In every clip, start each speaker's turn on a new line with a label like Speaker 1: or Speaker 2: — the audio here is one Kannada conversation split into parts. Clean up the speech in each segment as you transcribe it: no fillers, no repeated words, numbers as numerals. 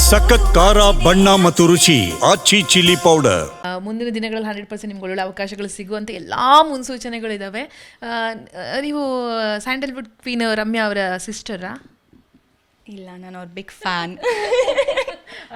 Speaker 1: ಸಖತ್ ಖಾರ ಬಣ್ಣ ಮತ್ತು ರುಚಿ ಆಚಿ ಚಿಲ್ಲಿ ಪೌಡರ್.
Speaker 2: ಮುಂದಿನ ದಿನಗಳಲ್ಲಿ 100% ನಿಮ್ಗೆ ಒಳ್ಳೆ ಅವಕಾಶಗಳು ಸಿಗುವಂಥ ಎಲ್ಲ ಮುನ್ಸೂಚನೆಗಳಿದ್ದಾವೆ. ನೀವು ಸ್ಯಾಂಡಲ್ವುಡ್ ಕ್ವೀನ್ ರಮ್ಯಾ ಅವರ ಸಿಸ್ಟರಾ?
Speaker 3: ಇಲ್ಲ, ನಾನು ಅವ್ರ ಬಿಗ್ ಫ್ಯಾನ್.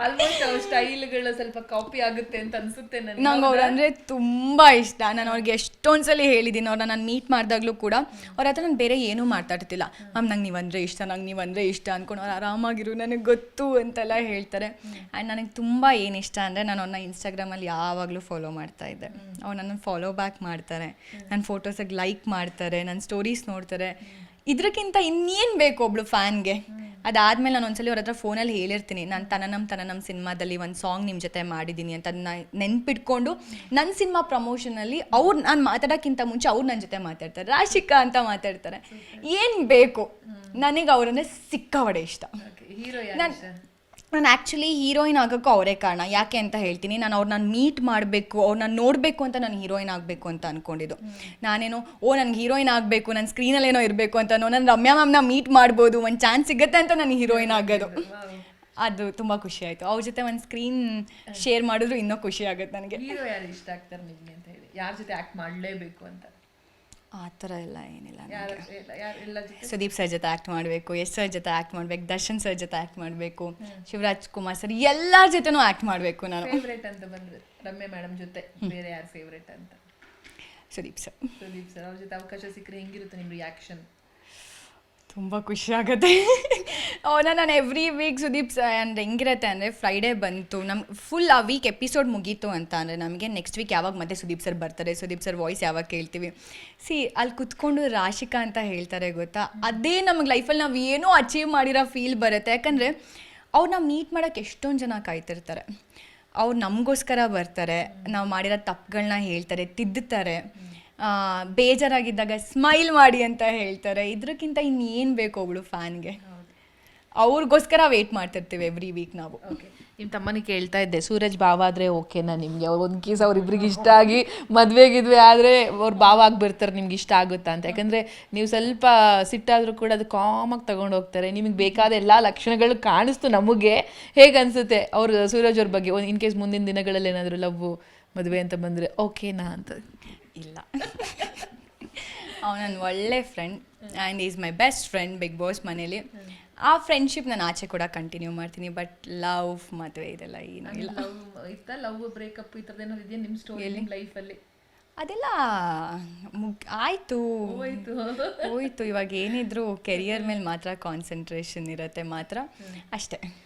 Speaker 2: ಆಲ್ಮೋಸ್ಟ್ ಅವ್ರ ಸ್ಟೈಲ್ಗಳು ಸ್ವಲ್ಪ ಕಾಪಿ ಆಗುತ್ತೆ ಅಂತ ಅನ್ಸುತ್ತೆ ನನಗೆ.
Speaker 3: ನಂಗೆ ಅವ್ರು ಅಂದರೆ ತುಂಬ ಇಷ್ಟ. ನಾನು ಅವ್ರಿಗೆ ಎಷ್ಟೊಂದು ಸಲ ಹೇಳಿದ್ದೀನಿ. ಅವ್ರನ್ನ ನಾನು ಮೀಟ್ ಮಾಡಿದಾಗಲೂ ಕೂಡ ಅವ್ರ ಹತ್ರ ನಾನು ಬೇರೆ ಏನೂ ಮಾತಾಡ್ತಿಲ್ಲ. ಮ್ಯಾಮ್ ನಂಗೆ ನೀವಂದರೆ ಇಷ್ಟ, ನಂಗೆ ನೀವಂದರೆ ಇಷ್ಟ ಅಂದ್ಕೊಂಡು ಅವ್ರು ಆರಾಮಾಗಿರು, ನನಗೆ ಗೊತ್ತು ಅಂತೆಲ್ಲ ಹೇಳ್ತಾರೆ. ಆ್ಯಂಡ್ ನನಗೆ ತುಂಬ ಏನು ಇಷ್ಟ ಅಂದರೆ ನಾನು ಅವ್ರನ್ನ ಇನ್ಸ್ಟಾಗ್ರಾಮಲ್ಲಿ ಯಾವಾಗಲೂ ಫಾಲೋ ಮಾಡ್ತಾಯಿದ್ದೆ. ಅವ್ರು ನನ್ನನ್ನು ಫಾಲೋ ಬ್ಯಾಕ್ ಮಾಡ್ತಾರೆ, ನನ್ನ ಫೋಟೋಸಿಗೆ ಲೈಕ್ ಮಾಡ್ತಾರೆ, ನನ್ನ ಸ್ಟೋರೀಸ್ ನೋಡ್ತಾರೆ. ಇದಕ್ಕಿಂತ ಇನ್ನೇನು ಬೇಕು ಒಬ್ಳು ಫ್ಯಾನ್ಗೆ? ಅದಾದಮೇಲೆ ನಾನು ಒಂದ್ಸಲಿ ಅವ್ರ ಹತ್ರ ಫೋನಲ್ಲಿ ಹೇಳಿರ್ತೀನಿ, ನಾನು ತನನಂ ಸಿನಿಮಾದಲ್ಲಿ ಒಂದು ಸಾಂಗ್ ನಿಮ್ಮ ಜೊತೆ ಮಾಡಿದ್ದೀನಿ ಅಂತ. ಅದನ್ನ ನೆನ್ಪಿಟ್ಕೊಂಡು ನನ್ನ ಸಿನಿಮಾ ಪ್ರಮೋಷನಲ್ಲಿ ಅವ್ರು ನಾನು ಮಾತಾಡೋಕ್ಕಿಂತ ಮುಂಚೆ ಅವ್ರು ನನ್ನ ಜೊತೆ ಮಾತಾಡ್ತಾರೆ, ರಾಶಿಕಾ ಅಂತ ಮಾತಾಡ್ತಾರೆ. ಏನು ಬೇಕು ನನಗೆ ಅವರನ್ನೇ ಸಿಕ್ಕಾಪಟ್ಟೆ ಇಷ್ಟ. ನಾನು ಆ್ಯಕ್ಚುಲಿ ಹೀರೋಯಿನ್ ಆಗೋಕ್ಕೂ ಅವರೇ ಕಾರಣ. ಯಾಕೆ ಅಂತ ಹೇಳ್ತೀನಿ. ನಾನು ಅವ್ರನ್ನ ಮೀಟ್ ಮಾಡಬೇಕು, ಅವ್ರನ್ನ ನೋಡಬೇಕು ಅಂತ ನಾನು ಹೀರೋಯಿನ್ ಆಗಬೇಕು ಅಂತ ಅಂದ್ಕೊಂಡಿದ್ದು. ನಾನೇನೋ ನನಗೆ ಹೀರೋಯಿನ್ ಆಗಬೇಕು, ನನ್ನ ಸ್ಕ್ರೀನಲ್ಲೇನೋ ಇರಬೇಕು ಅಂತ, ನಾನು ರಮ್ಯಾ ಮ್ಯಾಮ್ನ ಮೀಟ್ ಮಾಡ್ಬೋದು, ಒಂದು ಚಾನ್ಸ್ ಸಿಗುತ್ತೆ ಅಂತ ನಾನು ಹೀರೋಯಿನ್ ಆಗೋದು. ಅದು ತುಂಬ ಖುಷಿ ಆಯಿತು. ಅವ್ರ ಜೊತೆ ಒಂದು ಸ್ಕ್ರೀನ್ ಶೇರ್ ಮಾಡಿದ್ರು ಇನ್ನೂ ಖುಷಿ ಆಗುತ್ತೆ ನನಗೆ.
Speaker 2: ಹೀರೋ ಯಾರು ಇಷ್ಟ ಆಗ್ತಾರೆ ನಿಮಗೆ ಅಂತ ಹೇಳಿ, ಯಾರ ಜೊತೆ ಆ್ಯಕ್ಟ್ ಮಾಡಲೇಬೇಕು ಅಂತ?
Speaker 3: ಆ ಥರ ಎಲ್ಲ ಏನಿಲ್ಲ. ಸುದೀಪ್ ಸರ್ ಜೊತೆ ಆ್ಯಕ್ಟ್ ಮಾಡಬೇಕು, ಯಶ್ ಸರ್ ಜೊತೆ ಆ್ಯಕ್ಟ್ ಮಾಡಬೇಕು, ದರ್ಶನ್ ಸರ್ ಜೊತೆ ಆ್ಯಕ್ಟ್ ಮಾಡಬೇಕು, ಶಿವರಾಜ್ ಕುಮಾರ್ ಸರ್, ಎಲ್ಲರ ಜೊತೆನೂ ಆ್ಯಕ್ಟ್ ಮಾಡಬೇಕು. ನಾನು
Speaker 2: ಫೇವ್ರೇಟ್ ಅಂತ ಬಂದರೆ ರಮ್ಯಾ ಮೇಡಮ್ ಜೊತೆ ಬೇರೆ ಯಾರು ಫೇವ್ರೇಟ್ ಅಂತ?
Speaker 3: ಸುದೀಪ್ ಸರ್
Speaker 2: ಅವ್ರ ಜೊತೆ ಅವಕಾಶ ಸಿಕ್ಕರೆ ಹೆಂಗಿರುತ್ತೆ ನಿಮ್ಮ ರಿಯಾಕ್ಷನ್?
Speaker 3: ತುಂಬ ಖುಷಿ ಆಗುತ್ತೆ. ಅವನ್ನ ನಾನು ಎವ್ರಿ ವೀಕ್ ಸುದೀಪ್ ಸರ್ ಅಂದರೆ ಹೆಂಗಿರುತ್ತೆ ಅಂದರೆ, ಫ್ರೈಡೇ ಬಂತು ನಮ್ಗೆ ಫುಲ್ ಆ ವೀಕ್ ಎಪಿಸೋಡ್ ಮುಗೀತು ಅಂತ ಅಂದರೆ ನಮಗೆ ನೆಕ್ಸ್ಟ್ ವೀಕ್ ಯಾವಾಗ ಮತ್ತೆ ಸುದೀಪ್ ಸರ್ ಬರ್ತಾರೆ, ಸುದೀಪ್ ಸರ್ ವಾಯ್ಸ್ ಯಾವಾಗ ಕೇಳ್ತೀವಿ. ಅಲ್ಲಿ ಕುತ್ಕೊಂಡು ರಾಶಿಕಾ ಅಂತ ಹೇಳ್ತಾರೆ ಗೊತ್ತಾ, ಅದೇ ನಮಗೆ ಲೈಫಲ್ಲಿ ನಾವು ಏನೋ ಅಚೀವ್ ಮಾಡಿರೋ ಫೀಲ್ ಬರುತ್ತೆ. ಯಾಕಂದರೆ ಅವ್ರನ್ನ ಮೀಟ್ ಮಾಡೋಕ್ಕೆ ಎಷ್ಟೊಂದು ಜನ ಕಾಯ್ತಿರ್ತಾರೆ. ಅವ್ರು ನಮಗೋಸ್ಕರ ಬರ್ತಾರೆ, ನಾವು ಮಾಡಿರೋ ತಪ್ಪುಗಳನ್ನ ಹೇಳ್ತಾರೆ, ತಿದ್ದುತ್ತಾರೆ, ಬೇಜಾರಾಗಿದ್ದಾಗ ಸ್ಮೈಲ್ ಮಾಡಿ ಅಂತ ಹೇಳ್ತಾರೆ. ಇದಕ್ಕಿಂತ ಇನ್ನೇನು ಬೇಕು ಒಬ್ಳು ಫ್ಯಾನ್ಗೆ? ಅವ್ರಿಗೋಸ್ಕರ ವೇಟ್ ಮಾಡ್ತಿರ್ತೀವಿ ಎವ್ರಿ ವೀಕ್ ನಾವು.
Speaker 2: ಓಕೆ, ನಿಮ್ಮ ತಮ್ಮನಿಗೆ ಕೇಳ್ತಾ ಇದ್ದೆ, ಸೂರಜ್ ಭಾವ ಆದರೆ ಓಕೆನಾ ನಿಮಗೆ? ಒಂದು ಕೇಸ್ ಅವ್ರಿಬ್ರಿಗೆ ಇಷ್ಟ ಆಗಿ ಮದುವೆಗಿದ್ವಿ ಆದರೆ ಅವ್ರು ಭಾವ ಆಗಿಬಿಡ್ತಾರೆ, ನಿಮ್ಗೆ ಇಷ್ಟ ಆಗುತ್ತಾ ಅಂತ? ಯಾಕಂದರೆ ನೀವು ಸ್ವಲ್ಪ ಸಿಟ್ಟಾದರೂ ಕೂಡ ಅದು ಕಾಮಾಗಿ ತೊಗೊಂಡು ಹೋಗ್ತಾರೆ. ನಿಮಗೆ ಬೇಕಾದ ಎಲ್ಲ ಲಕ್ಷಣಗಳು ಕಾಣಿಸ್ತು ನಮಗೆ. ಹೇಗೆ ಅನಿಸುತ್ತೆ ಅವ್ರು ಸೂರಜ್ ಅವ್ರ ಬಗ್ಗೆ? ಇನ್ ಕೇಸ್ ಮುಂದಿನ ದಿನಗಳಲ್ಲಿ ಏನಾದರೂ ಲವ್ ಮದುವೆ ಅಂತ ಬಂದರೆ ಓಕೆನಾ ಅಂತ?
Speaker 3: ಇಲ್ಲ, ನನ್ನ ಒಳ್ಳೆ friend and is my best friend big boss ಮನೇಲಿ. ಆ ಫ್ರೆಂಡ್ಶಿಪ್ ನಾನು ಆಚೆ ಕೂಡ ಕಂಟಿನ್ಯೂ ಮಾಡ್ತೀನಿ. ಬಟ್ ಲವ್ ಮದುವೆ ಇದೆಲ್ಲ ಏನೂ ಇಲ್ಲ.
Speaker 2: ಲವ್ ಬ್ರೇಕಪ್ ಈ ಥರದ್ದು ಏನಾದ್ರು ಇದೆಯಾ ನಿಮ್ಮ ಸ್ಟೋರಿಯಲ್ಲಿ, ಲೈಫಲ್ಲಿ?
Speaker 3: ಅದೆಲ್ಲ ಆಯಿತು, ಹೋಯ್ತು. ಇವಾಗ ಏನಿದ್ರು ಕೆರಿಯರ್ ಮೇಲೆ ಮಾತ್ರ ಕಾನ್ಸಂಟ್ರೇಷನ್ ಇರುತ್ತೆ ಮಾತ್ರ, ಅಷ್ಟೇ.